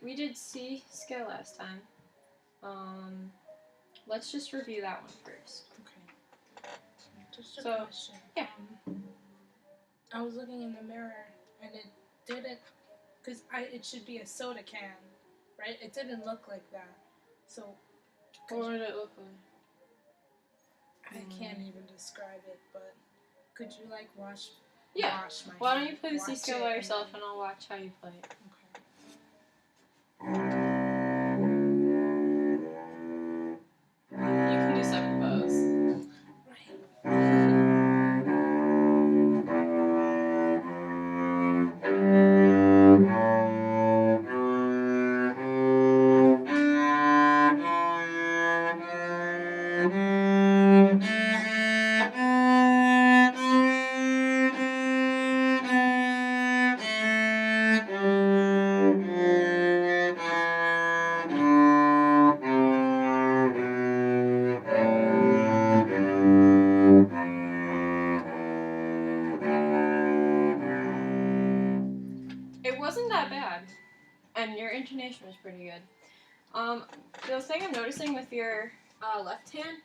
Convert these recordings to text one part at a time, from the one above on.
We did C scale last time. Let's just review that one first. Okay. Just a So, question. yeah. I was looking in the mirror and it didn't, because it should be a soda can, right? It didn't look like that. So. What would it look like? I can't even describe it, but could you like wash my Why hand? don't you play the C scale by yourself and I'll watch how you play it. Okay. You can do 7 bows. It wasn't that bad, and your intonation was pretty good. The thing I'm noticing with your left hand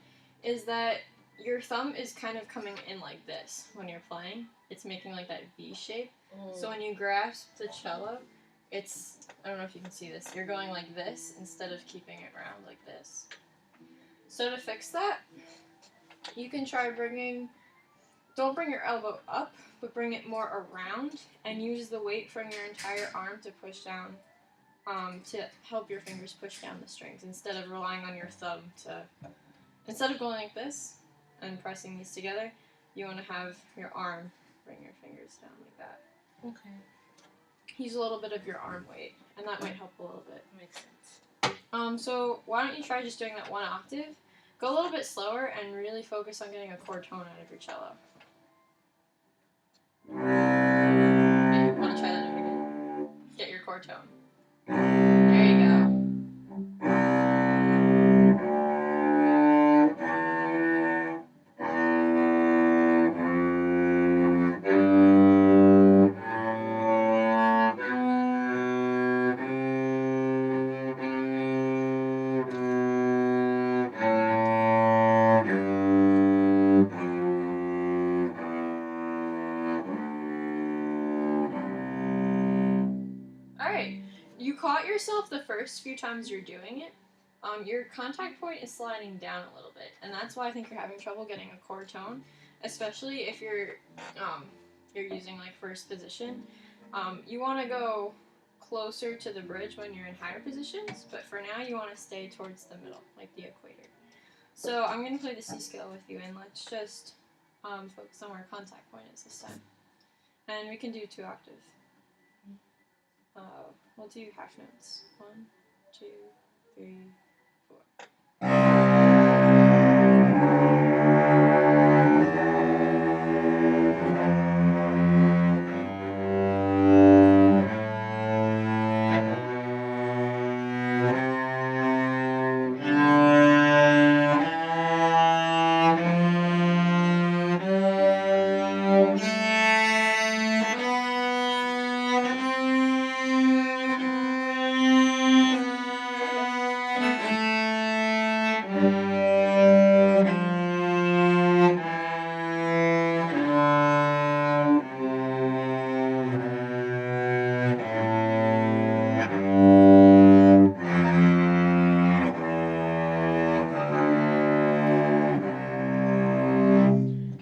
is that your thumb is kind of coming in like this when you're playing. It's making like that V shape. So when you grasp the cello, it's, I don't know if you can see this, you're going like this instead of keeping it round like this. So to fix that, you can try don't bring your elbow up, but bring it more around and use the weight from your entire arm to push down, to help your fingers push down the strings instead of relying on your thumb to, instead of going like this and pressing these together, you want to have your arm bring your fingers down like that. Okay. Use a little bit of your arm weight, and that might help a little bit. Makes sense. So why don't you try just doing that one octave? Go a little bit slower and really focus on getting a chord tone out of your cello. Okay, want to try that again? Get your chord tone. There you go. Alright, you caught yourself the first few times you're doing it. Your contact point is sliding down a little bit, and that's why I think you're having trouble getting a chord tone, especially if you're using like first position. You want to go closer to the bridge when you're in higher positions, but for now you want to stay towards the middle, like the equator. So I'm going to play the C scale with you, and let's just focus on where contact point is this time. And we can do 2 octaves. We'll do half notes. 1, 2, 3, 4.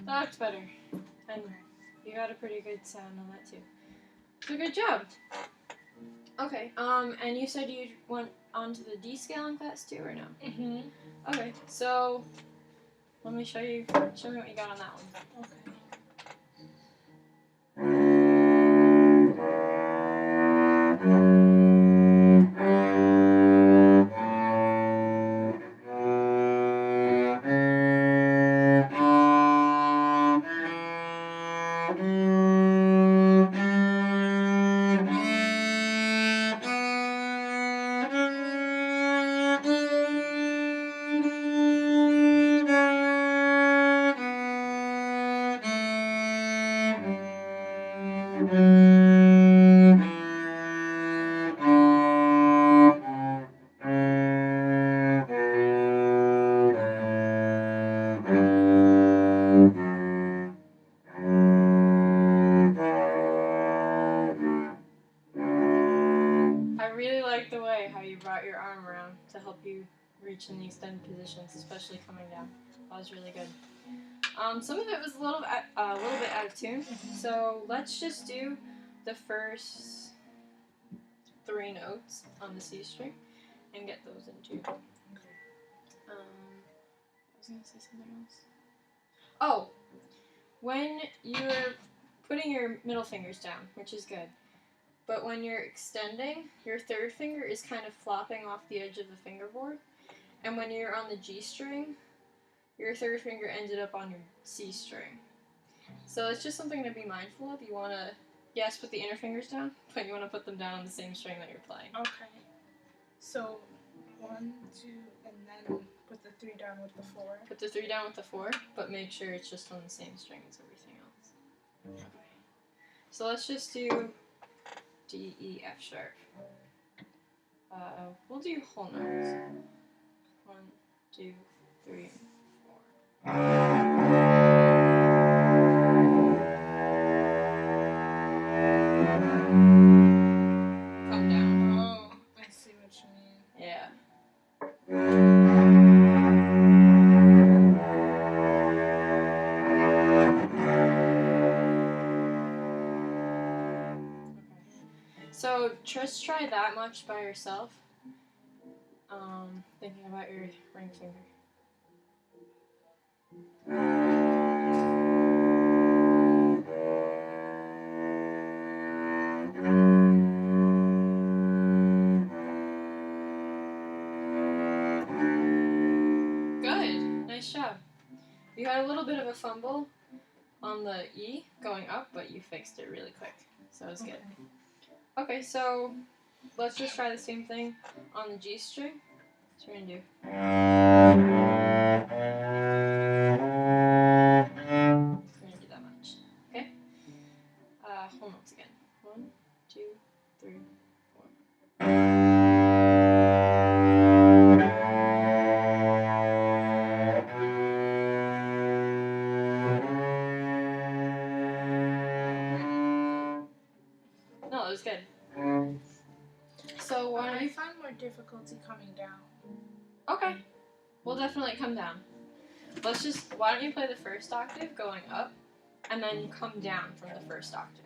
That's better. And you got a pretty good sound on that too. So good job. Okay, and you said you went onto the D scale in class too, or no? Mm-hmm. Okay, so let me show me what you got on that one. Okay. I really like the way how you brought your arm around to help you reach in the extended positions, especially coming down. That was really good. Some of it was a little bit out of tune, so let's just do the first 3 notes on the C string and get those in tune. I was gonna say something else. Oh, when you're putting your middle fingers down, which is good, but when you're extending, your 3rd finger is kind of flopping off the edge of the fingerboard, and when you're on the G string, your 3rd finger ended up on your C string. So it's just something to be mindful of. You want to, yes, put the inner fingers down, but you want to put them down on the same string that you're playing. Okay. So 1, 2, and then put the 3 down with the 4. Put the 3 down with the 4, but make sure it's just on the same string as everything else. Okay. So let's just do D, E, F sharp. We'll do whole notes. 1, 2, 3, 4. Come down. Oh, I see what you mean. Yeah. So just try that much by yourself. Thinking about your ring finger. Good. Nice job. You had a little bit of a fumble on the E going up, but you fixed it really quick. So it was good. Okay, so let's just try the same thing on the G string. What you're gonna do? We're gonna do that much. Okay? Whole notes again. 1, 2, 3, 4. No, it was good. So why don't I you? find more difficulty coming down. Okay, we'll definitely come down. Let's just. Why don't you play the first octave going up, and then come down from the first octave.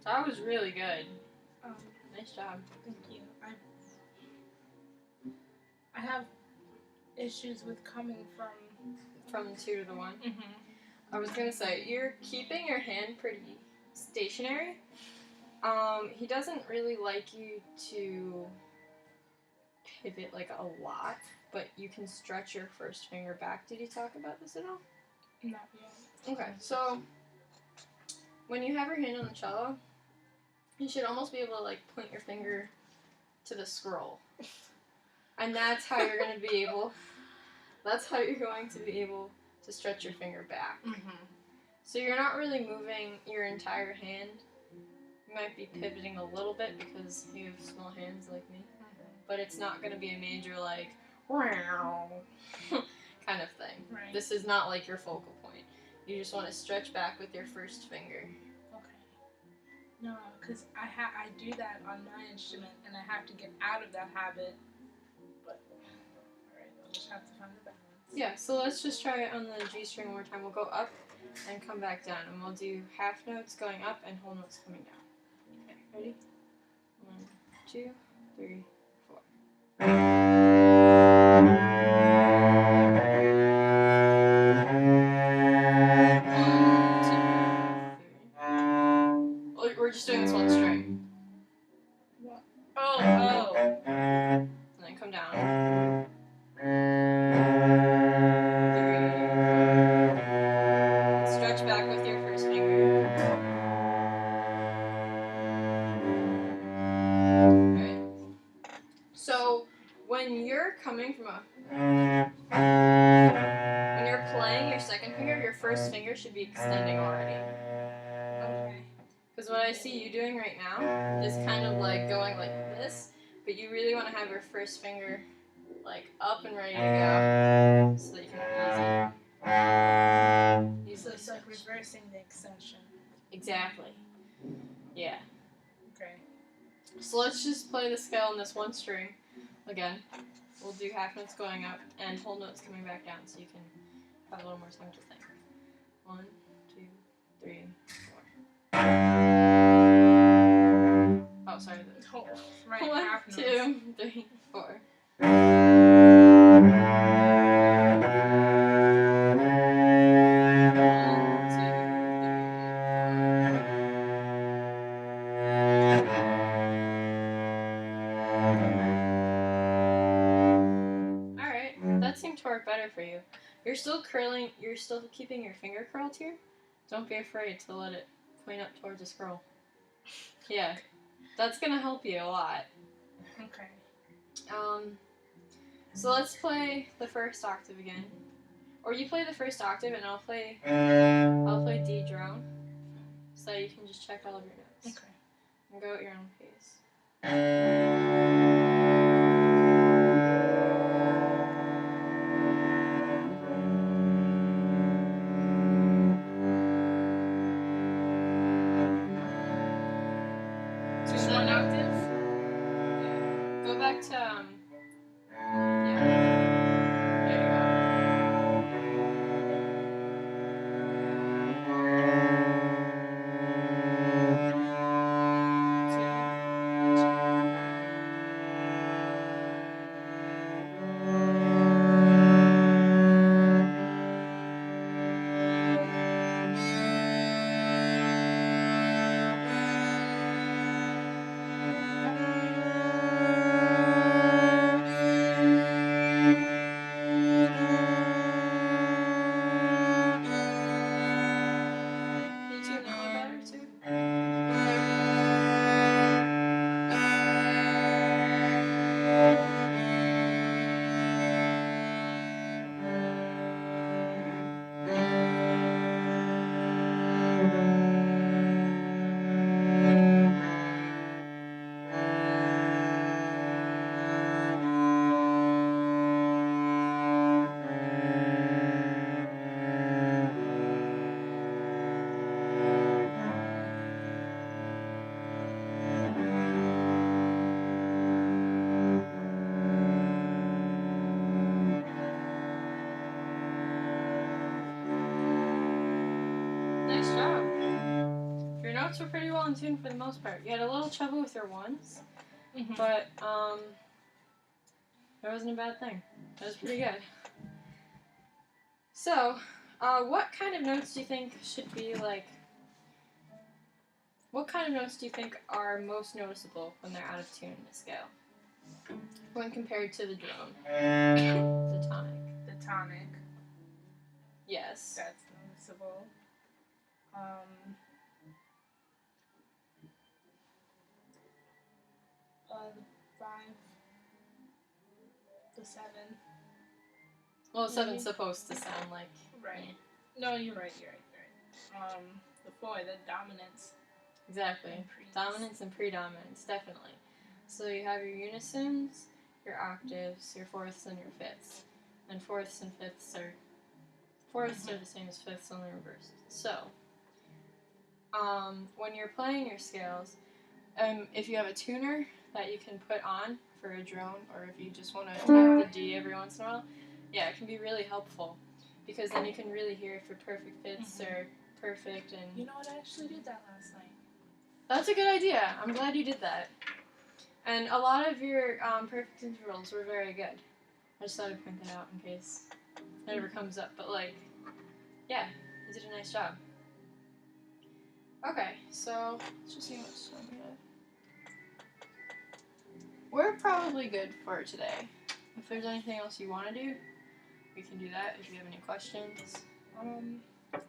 That was really good. Nice job. Thank you. I have issues with coming From the 2 to the 1. Mm-hmm. I was gonna say, you're keeping your hand pretty stationary. He doesn't really like you to pivot like a lot, but you can stretch your first finger back. Did he talk about this at all? Not yet. Okay, so when you have your hand on the cello, you should almost be able to like point your finger to the scroll. And that's how you're going to be able, that's how you're going to be able to stretch your finger back. Mm-hmm. So you're not really moving your entire hand. You might be pivoting a little bit because you have small hands like me. But it's not going to be a major like, kind of thing. Right. This is not like your focal point. You just want to stretch back with your first finger. Okay. No, because I do that on my instrument, and I have to get out of that habit. But alright, I'll just have to find a balance. Yeah, so let's just try it on the G string one more time. We'll go up and come back down, and we'll do half notes going up and whole notes coming down. Okay, ready? 1, 2, 3, 4. We're just doing this one string. What? Oh. And then come down. When you're playing your second finger, your first finger should be extending already. Okay. Because what I see you doing right now is kind of like going like this, but you really want to have your first finger like up and ready to go so that you can easily So it's like switch. reversing the extension. Exactly. Yeah. Okay. So let's just play the scale on this one string again. We'll do half notes going up and whole notes coming back down so you can have a little more time to think. 1, 2, 3, 4. Oh, sorry. Oh, right. 1, Half notes. 2, 3, 4. That seemed to work better for you. You're still curling, you're still keeping your finger curled here. Don't be afraid to let it point up towards the scroll. Yeah, that's gonna help you a lot. Okay. So let's play the first octave again. Or you play the first octave and I'll play D drone. So you can just check all of your notes. Okay. And go at your own pace. Just one octave? Yeah. Go back to yeah. There you Can you tune that one better too? Nice job. Your notes were pretty well in tune for the most part. You had a little trouble with your ones, but that wasn't a bad thing. That was pretty good. So, what kind of notes do you think should be like? What kind of notes do you think are most noticeable when they're out of tune in the scale? When compared to the drone, the tonic. The tonic. Yes. That's noticeable. The 5, the 7. Well, 7's supposed to sound like. Right. Yeah. No, you're right. The 4, the dominance. Exactly. Dominance and predominance, definitely. So you have your unisons, your octaves, your fourths, and your fifths. And fourths and fifths are the same as fifths, only reversed. So, when you're playing your scales, if you have a tuner that you can put on for a drone, or if you just want to tap the D every once in a while, yeah, it can be really helpful because then you can really hear if you're perfect fifths or perfect and. You know what? I actually did that last night. That's a good idea. I'm glad you did that. And a lot of your perfect intervals were very good. I just thought I'd point that out in case it ever comes up. But, like, yeah, you did a nice job. Okay, so let's just see what's on here. We're probably good for today. If there's anything else you want to do, we can do that if you have any questions.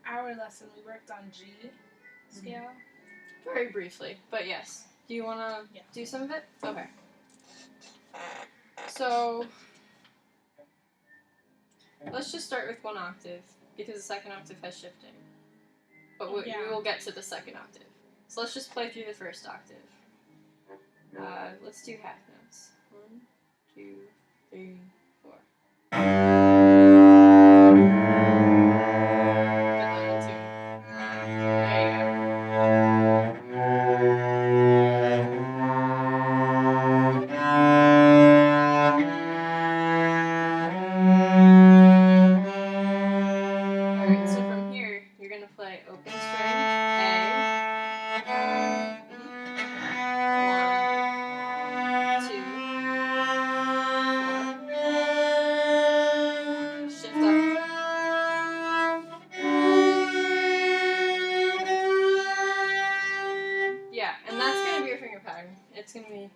Our lesson, we worked on G scale. Very briefly, but yes. Do you want to do some of it? Okay. So, Let's just start with one octave, because the second octave has shifting. But we Yeah. will get to the second octave. So let's just play through the first octave. Let's do half notes. 1, 2, 3, 4. Get that in tune. There you go. Alright, so from here, you're going to play open string, A, 1, 2, 4, shift up. Yeah, and that's going to be your finger pattern. It's going to be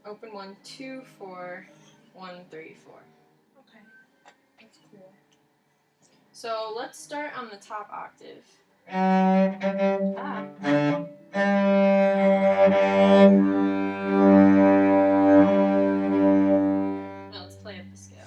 open 1, 2, 4, 1, 3, 4. Okay. That's cool. So let's start on the top octave. Now let's play up the scale.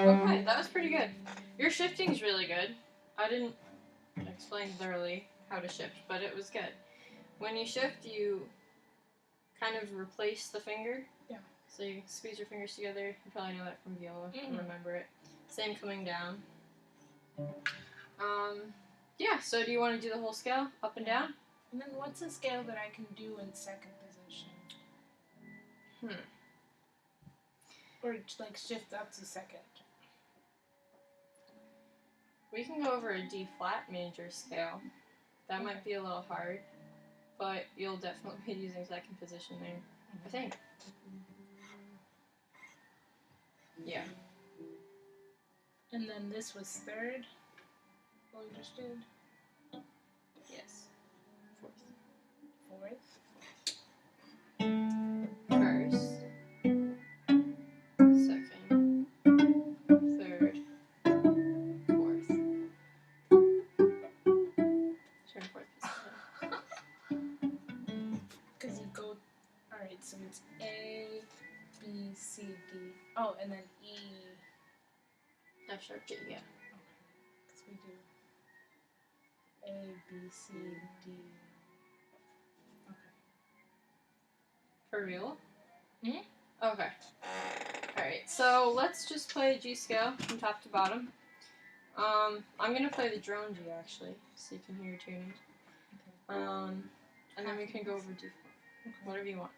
Okay, that was pretty good. Your shifting's really good. I didn't explain thoroughly how to shift, but it was good. When you shift, you kind of replace the finger. Yeah. So you squeeze your fingers together. You probably know that from viola. Mm. Remember it. Same coming down. Yeah, so do you want to do the whole scale? Up and down? And then what's a scale that I can do in second position? Or like shift up to second? We can go over a D flat major scale. That might be a little hard, but you'll definitely be using second position there, I think. Yeah. And then this was third. What we just did? Yes. Fourth. First. Second. Third. Fourth. Turn fourth position. Because you go. Alright, so it's A, B, C, D. Oh, and then E. F sharp G, yeah. Because we do A, B, C, D. Okay. For real? Mhm. Okay. Alright, so let's just play a G scale from top to bottom. I'm gonna play the drone G actually, so you can hear your tuning. Okay. And then we can go over D flat. Okay. Whatever you want.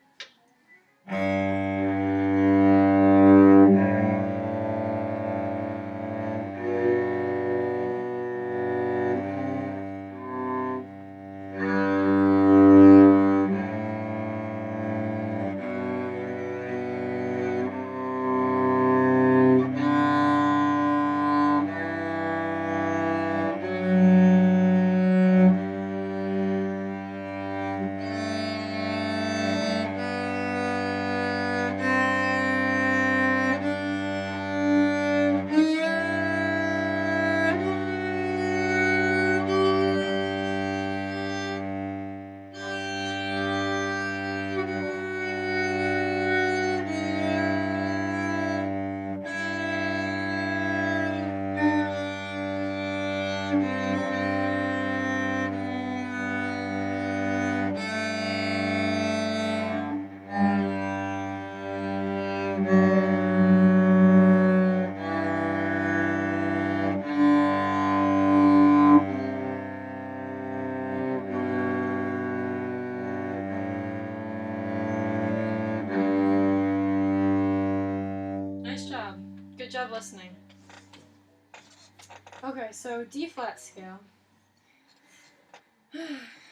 Nice job. Good job listening. Okay, so D flat scale.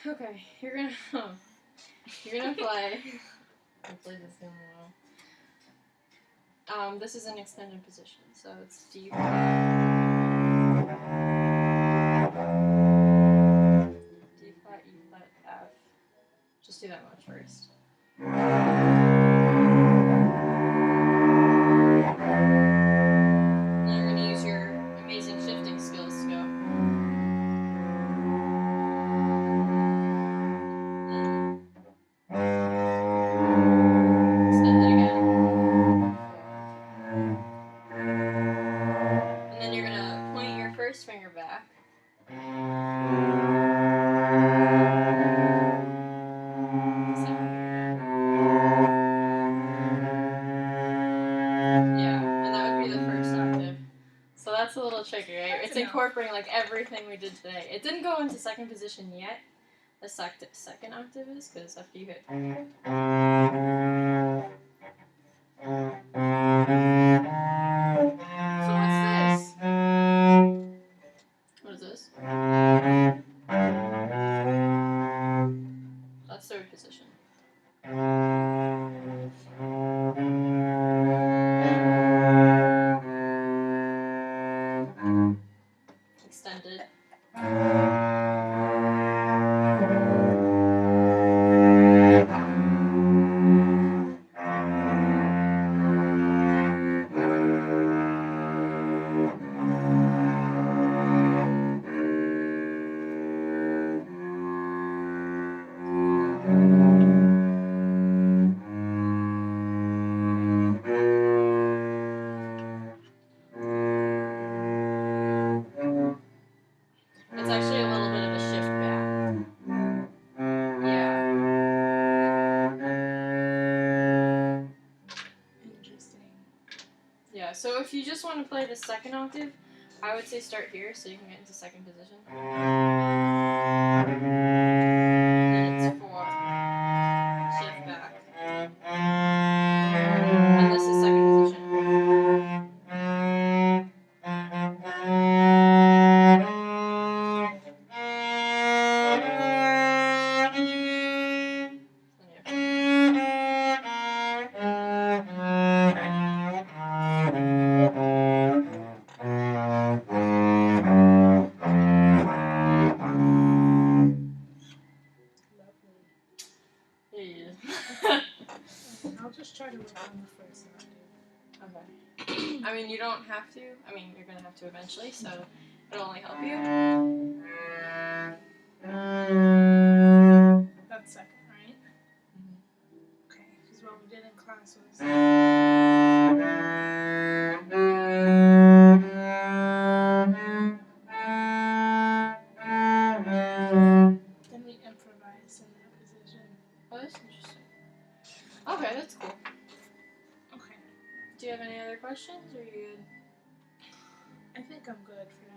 Okay, you're gonna play. Hopefully this down low. This is an extended position, so it's D flat. that much first. Then you're gonna use your amazing shifting skills to go. Extend it again. And then you're gonna point your first finger back. Yeah, and that would be the first octave. So that's a little tricky, right? That's It's enough. incorporating like everything we did today. It didn't go into second position yet. The second octave is because after you hit. So what's this? What is this? That's third position. Extended. It's actually a little bit of a shift back. Yeah. Interesting. Yeah, so if you just want to play the second octave, I would say start here so you can get into second position. Then it's 4. Shift back. And this is second position. Lovely. Yeah. I'll just try to work on the first octave. Okay. I mean, you don't have to. I mean, you're going to have to eventually, so it'll only help you. That's second, right? Okay, because what we did in class was. Then we improvised in that position. Oh, that's interesting. Okay, that's cool. Okay, Do you have any other questions, or are you good? I think I'm good for